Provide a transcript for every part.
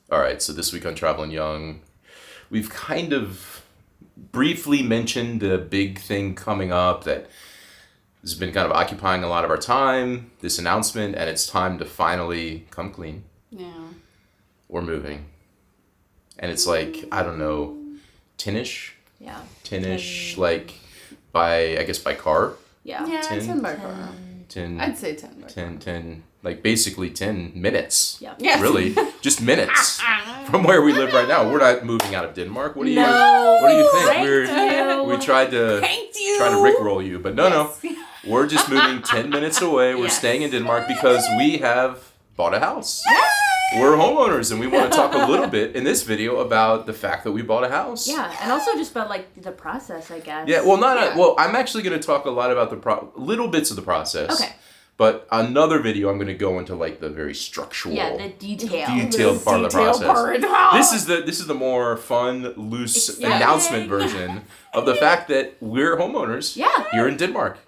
All right, so this week on Traveling Young, we've kind of briefly mentioned the big thing coming up that has been kind of occupying a lot of our time, this announcement, and it's time to finally come clean. Yeah. We're moving. And it's like, I don't know, 10-ish? Yeah. 10-ish, like, by car? Yeah. Yeah, 10 by 4. 10. I'd say 10 by 10, like basically 10 minutes. Yeah. Yes. Really, just minutes from where we live right now. We're not moving out of Denmark. What do you think? We tried to rickroll you, but no. We're just moving 10 minutes away. We're staying in Denmark because we have bought a house. Yes. We're homeowners, and we want to talk a little bit in this video about the fact that we bought a house. Yeah, and also just about like the process, I guess. Yeah, well, I'm actually going to talk a lot about little bits of the process. Okay. But another video, I'm going to go into like the very structural, the detailed part of the process. This is the more fun, loose announcement version of the fact that we're homeowners here in Denmark.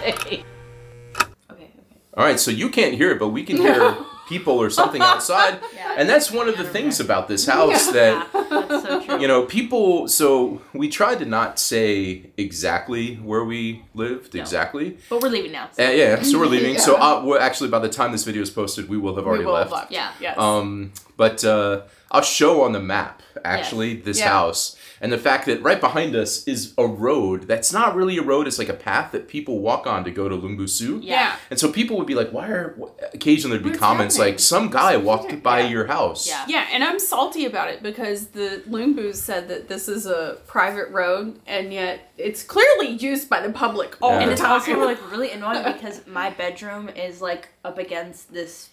Okay. All right, so you can't hear it, but we can hear people or something outside. And that's one of the things about this house that, that's so true. you know, people, so we tried to not say exactly where we lived, exactly. But we're leaving now. So. So we're leaving. So we're actually, by the time this video is posted, we will have already left. Yeah. Yes. But I'll show on the map, actually, this house. And the fact that right behind us is a road that's not really a road, it's like a path that people walk on to go to Lungbusu. Yeah. And so people would be like, occasionally there'd be comments like, some guy walked by your house. Yeah. Yeah, and I'm salty about it because the Lungbus said that this is a private road, and yet it's clearly used by the public all the time. And it's also like really annoying because my bedroom is like up against this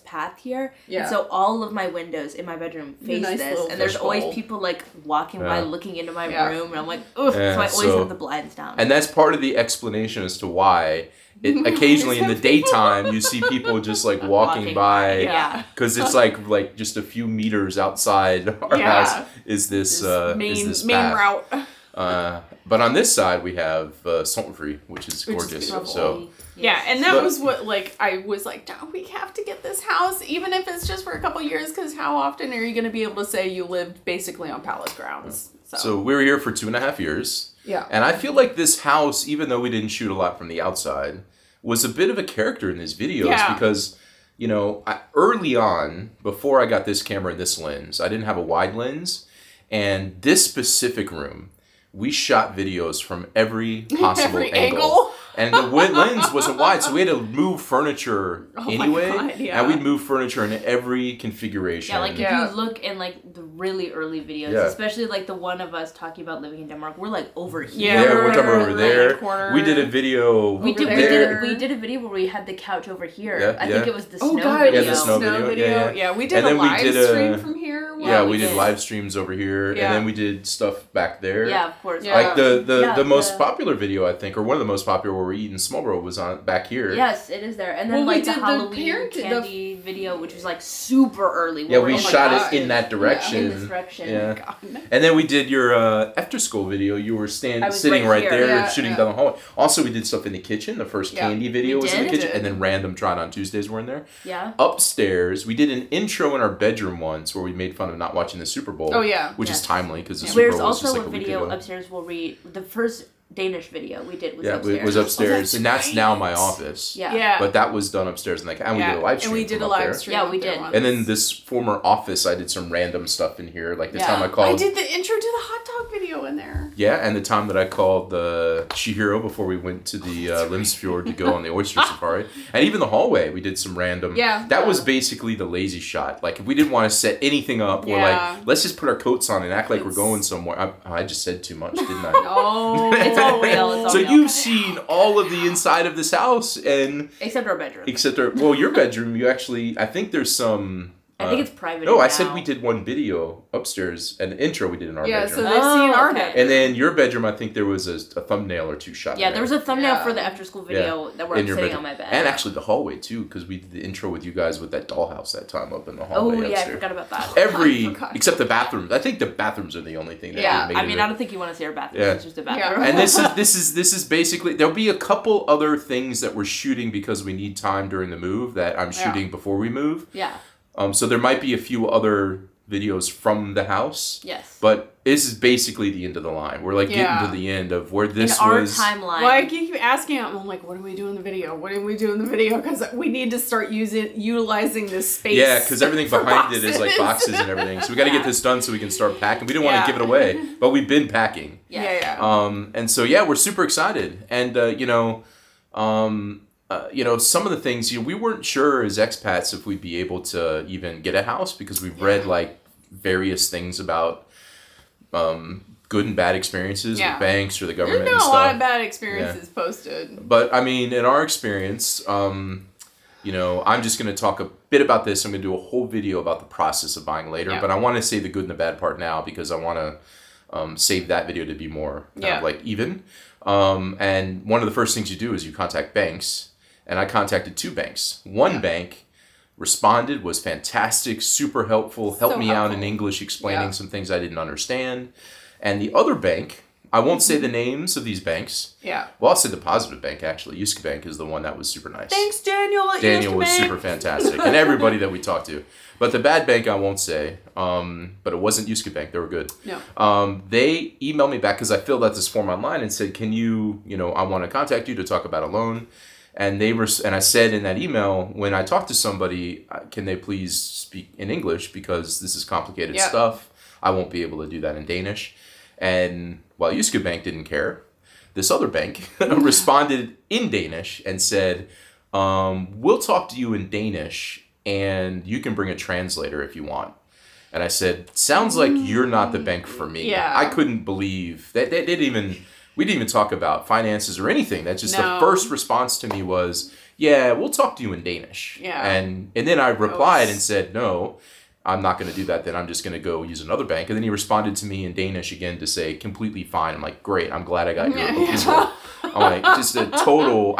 path here, and so all of my windows in my bedroom face nice this, and there's always people like walking by looking into my room, and I'm like, ugh, so I always have the blinds down. And that's part of the explanation as to why occasionally in the daytime you see people just like walking by, because it's like just a few meters outside our house is this main route. But on this side we have Saltfree, which is gorgeous. So. Yeah, and that was what, like, I was like, no, we have to get this house, even if it's just for a couple years, because how often are you going to be able to say you lived basically on palace grounds? So we were here for 2.5 years. Yeah. And I feel like this house, even though we didn't shoot a lot from the outside, was a bit of a character in these videos because, you know, early on, before I got this camera and this lens, I didn't have a wide lens, and this specific room, we shot videos from every possible angle. And the lens wasn't wide, so we had to move furniture anyway. And we'd move furniture in every configuration. Yeah, like if you look in like the really early videos, especially like the one of us talking about living in Denmark, we're like over here. Yeah, we're talking over there. We did a video. We did a video where we had the couch over here. I think it was the snow video. Yeah, the snow video. Yeah, we did a live stream from here. Yeah, we did live streams over here, and then we did stuff back there. Yeah, of course. Like the most popular video, I think, or one of the most popular where we're eating Smallbro was on back here. Yes, it is there. And then like the Halloween candy video, which was like super early. Yeah, we shot it in that direction. In this direction. Yeah. And then we did your after school video. You were sitting right there shooting down the hallway. Also, we did stuff in the kitchen. The first candy video was in the kitchen. And then random Try It On Tuesdays were in there. Yeah. Upstairs, we did an intro in our bedroom once where we made fun of not watching the Super Bowl. Oh, yeah. Which is timely because the Super Bowl was just like a week ago. There's also a video upstairs where the first Danish video we did was upstairs. It was upstairs, and that's now my office. Yeah. But that was done upstairs, and we did a live stream. And we did a live stream. Yeah, we did. And then this former office, I did some random stuff in here, like the time I called. I did the intro to the hot dog video in there. Yeah, and the time that I called the Chihiro before we went to the Limsfjord to go on the oyster safari, and even the hallway, we did some random. Yeah. That was basically the lazy shot. Like if we didn't want to set anything up, we're like, let's just put our coats on and act like we're going somewhere. I just said too much, didn't I? No, it's all real. It's all so real. you've seen all of the inside of this house, and except our bedroom. Your bedroom. You actually, I think there's some I think it's private. No, I said we did one video upstairs, an intro we did in our bedroom. Yeah, so they've seen our bedroom. And then your bedroom, I think there was a thumbnail or two shot. Yeah, there was a thumbnail for the after school video that where I'm sitting on my bed. And actually the hallway too, because we did the intro with you guys with that dollhouse that time up in the hallway. Oh yeah, upstairs. I forgot about that. Except the bathrooms. I think the bathrooms are the only thing that made I mean, I don't think you want to see our bathroom. Yeah. It's just a bathroom. And this is basically, there'll be a couple other things that we're shooting because we need time during the move that I'm shooting before we move. Yeah. So there might be a few other videos from the house. Yes. But this is basically the end of the line. We're like getting to the end of where this was. In our timeline. Well, I keep asking him, I'm like, what do we do in the video? What do we do in the video? Because we need to start utilizing this space. Yeah, because everything behind it is like boxes and everything. So we got to get this done so we can start packing. We didn't want to give it away, but we've been packing. Yeah. And so we're super excited. And some of the things, we weren't sure as expats if we'd be able to even get a house because we've read like various things about good and bad experiences with banks or the government. There's been and a stuff. lot of bad experiences posted. But I mean, in our experience, I'm just going to talk a bit about this. I'm going to do a whole video about the process of buying later. But I want to say the good and the bad part now because I want to save that video to be more kind of like even. And one of the first things you do is you contact banks. And I contacted 2 banks. One bank responded, was fantastic, super helpful, helped me out in English explaining some things I didn't understand. And the other bank, I won't say the names of these banks. Yeah. Well, I'll say the positive bank, actually. Yuska Bank is the one that was super nice. Thanks, Daniel. Daniel was super fantastic. And everybody that we talked to. But the bad bank, I won't say. But it wasn't Yuska Bank. They were good. No. They emailed me back because I filled out this form online and said, can you, I want to contact you to talk about a loan. And and I said in that email, when I talk to somebody, can they please speak in English because this is complicated stuff. I won't be able to do that in Danish. And while Yuska Bank didn't care, this other bank responded in Danish and said, we'll talk to you in Danish and you can bring a translator if you want. And I said, sounds like you're not the bank for me. Yeah. I couldn't believe that they didn't even... We didn't even talk about finances or anything. That's just the first response to me was, yeah, we'll talk to you in Danish. Yeah. And then I replied and said, no, I'm not going to do that. Then I'm just going to go use another bank. And then he responded to me in Danish again to say, completely fine. I'm like, great. I'm glad I got your approval. I'm like, just a total,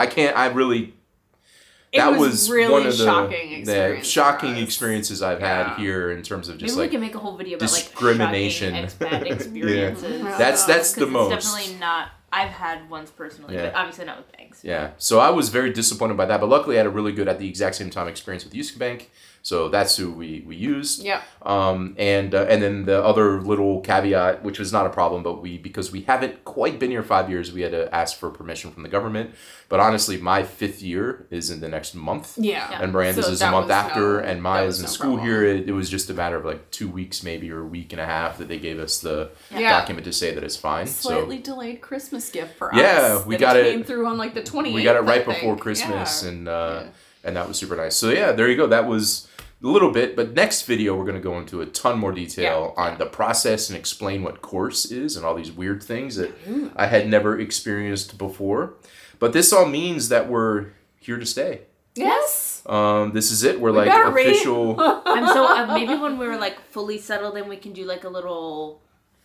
that was really one of the shocking experiences I've had here in terms of just maybe we can make a whole video about discrimination. Like shocking expat experiences. That's the most. It's definitely not. I've had ones personally, but obviously not with banks. Yeah. So I was very disappointed by that, but luckily I had a really good at the exact same time experience with Yuska Bank. So that's who we used. Yeah. And then the other little caveat, which was not a problem, but because we haven't quite been here 5 years, we had to ask for permission from the government. But honestly, my 5th year is in the next month. Yeah. And Miranda's is a month after, and Maya's in school here. It was just a matter of like 2 weeks maybe, or a week and a half that they gave us the document to say that it's fine. Slightly delayed Christmas gift for us. Yeah, we got it. Came through on like the 28th. We got it right before Christmas, and that was super nice. So yeah, there you go. That was a little bit, but next video we're going to go into a ton more detail on the process and explain what course is and all these weird things that I had never experienced before. But this all means that we're here to stay. Yes. This is it. We're like official. I'm so maybe when we're like fully settled in, we can do like a little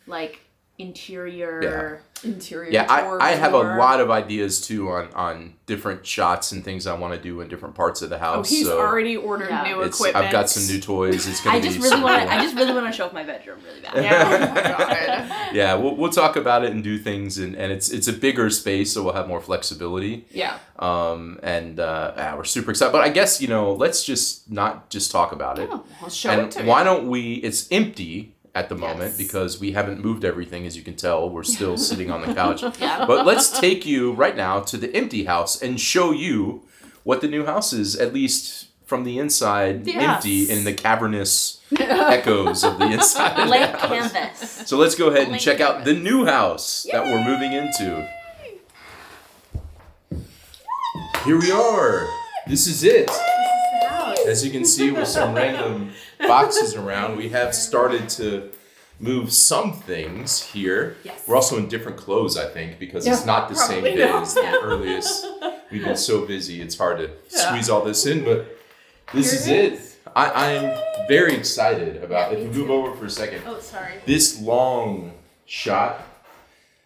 like interior tour. I have a lot of ideas too on different shots and things I want to do in different parts of the house. Oh, he's already ordered new equipment. I've got some new toys. It's gonna I just really want to show off my bedroom really bad. Yeah, oh my God. Yeah, we'll talk about it and do things, and it's a bigger space, so we'll have more flexibility. Yeah. We're super excited. But I guess let's just not just talk about it. I'll show it to you. Why don't we? It's empty at the moment because we haven't moved everything, as you can tell. We're still sitting on the couch. But let's take you right now to the empty house and show you what the new house is, at least from the inside, empty in the cavernous echoes of the inside of Blank the house. canvas. So let's go ahead and check out the new house that we're moving into. Here we are. This is it. As you can see, with some random boxes around, we have started to move some things here. Yes. We're also in different clothes, I think, because it's not the same day as the earliest. We've been so busy, it's hard to squeeze all this in, but this is it. I'm very excited about, if you move over for a second, sorry. This long shot.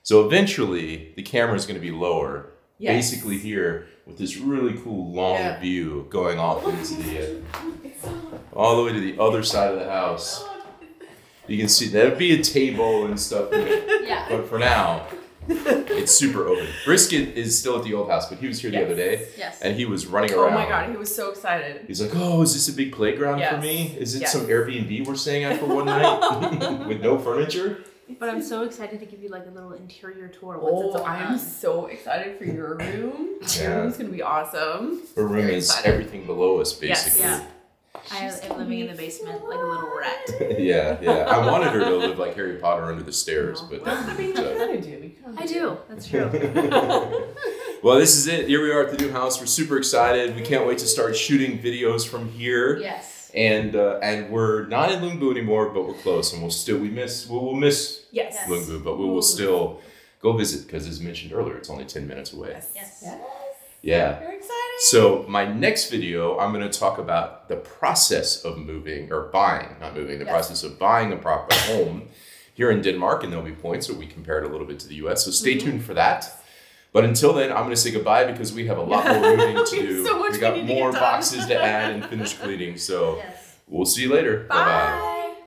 So eventually the camera is going to be lower, basically here with this really cool long view going off into the, all the way to the other side of the house. You can see there'll be a table and stuff in it, but for now, it's super open. Brisket is still at the old house, but he was here the other day, and he was running around. Oh my god, he was so excited. He's like, "Oh, is this a big playground for me? Is it some Airbnb we're staying at for one night with no furniture?" But I'm so excited to give you like a little interior tour. I'm so excited for your room. Your room's gonna be awesome. Her room is everything below us, basically. Yes, I am living in the basement like a little rat. Yeah. I wanted her to live like Harry Potter under the stairs, but that I do. I do. That's true. Well, this is it. Here we are at the new house. We're super excited. We can't wait to start shooting videos from here. Yes. And we're not in Lungbu anymore, but we're close, and we'll miss Lungbu, but we will still go visit because, as mentioned earlier, it's only 10 minutes away. Yes. Yeah. Very exciting. So my next video, I'm going to talk about the process of moving or buying, not moving, the process of buying a proper home here in Denmark, and there'll be points where we compare it a little bit to the US. So stay tuned for that. But until then, I'm going to say goodbye because we have a lot more moving to do. We got more boxes to add and finish cleaning. So we'll see you later. Bye-bye.